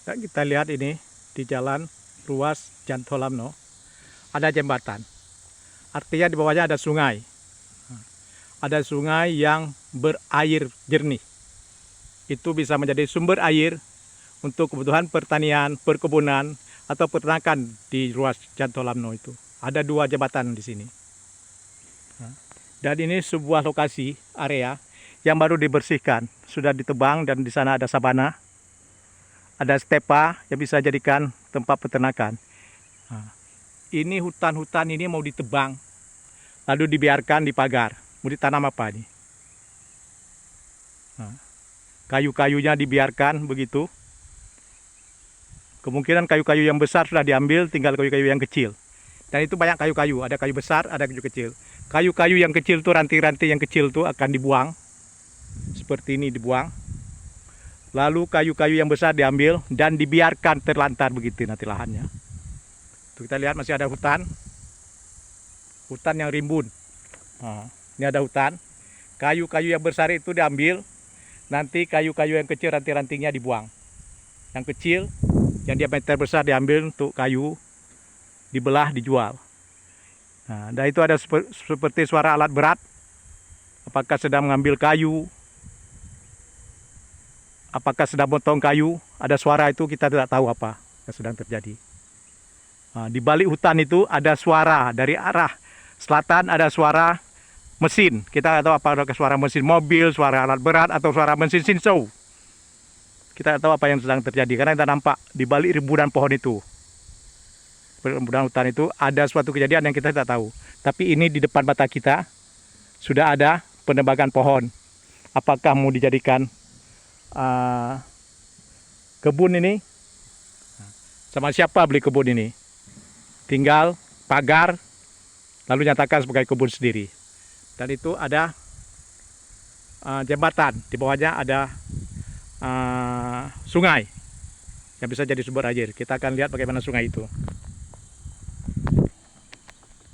Dan kita lihat ini di jalan ruas Jantolamno ada jembatan. Artinya di bawahnya ada sungai. Ada sungai yang berair jernih. Itu bisa menjadi sumber air untuk kebutuhan pertanian, perkebunan, atau peternakan di ruas Jantolamno itu. Ada 2 jembatan di sini. Dan ini sebuah lokasi area yang baru dibersihkan, sudah ditebang dan di sana ada sabana, ada stepa yang bisa jadikan tempat peternakan. Ini hutan-hutan ini mau ditebang, lalu dibiarkan dipagar. Mau ditanam apa ini? Kayu-kayunya dibiarkan begitu. Kemungkinan kayu-kayu yang besar sudah diambil, tinggal kayu-kayu yang kecil. Dan itu banyak kayu-kayu, ada kayu besar, ada kayu kecil. Kayu-kayu yang kecil itu, ranting-ranting yang kecil itu akan dibuang. Seperti ini dibuang. Lalu kayu-kayu yang besar diambil dan dibiarkan terlantar begitu nanti lahannya. Tuh, kita lihat masih ada hutan. Hutan yang rimbun. Ini ada hutan. Kayu-kayu yang besar itu diambil. Nanti kayu-kayu yang kecil ranting-rantingnya dibuang. Yang kecil, yang diameter besar diambil untuk kayu, dibelah, dijual. Dan itu ada seperti suara alat berat. Apakah sedang mengambil kayu, apakah sedang potong kayu, ada suara itu kita tidak tahu apa yang sedang terjadi. Di balik hutan itu ada suara dari arah selatan, ada suara mesin. Kita tidak tahu apa suara mesin mobil, suara alat berat, atau suara mesin sinsau. Kita tidak tahu apa yang sedang terjadi karena kita nampak di balik rimbunan pohon itu, rimbunan hutan itu ada suatu kejadian yang kita tidak tahu. Tapi ini di depan mata kita sudah ada penebangan pohon. Apakah mau dijadikan kebun ini? Sama siapa beli kebun ini? Tinggal pagar, lalu nyatakan sebagai kebun sendiri. Dan itu ada jembatan, di bawahnya ada sungai yang bisa jadi sumber air. Kita akan lihat bagaimana sungai itu.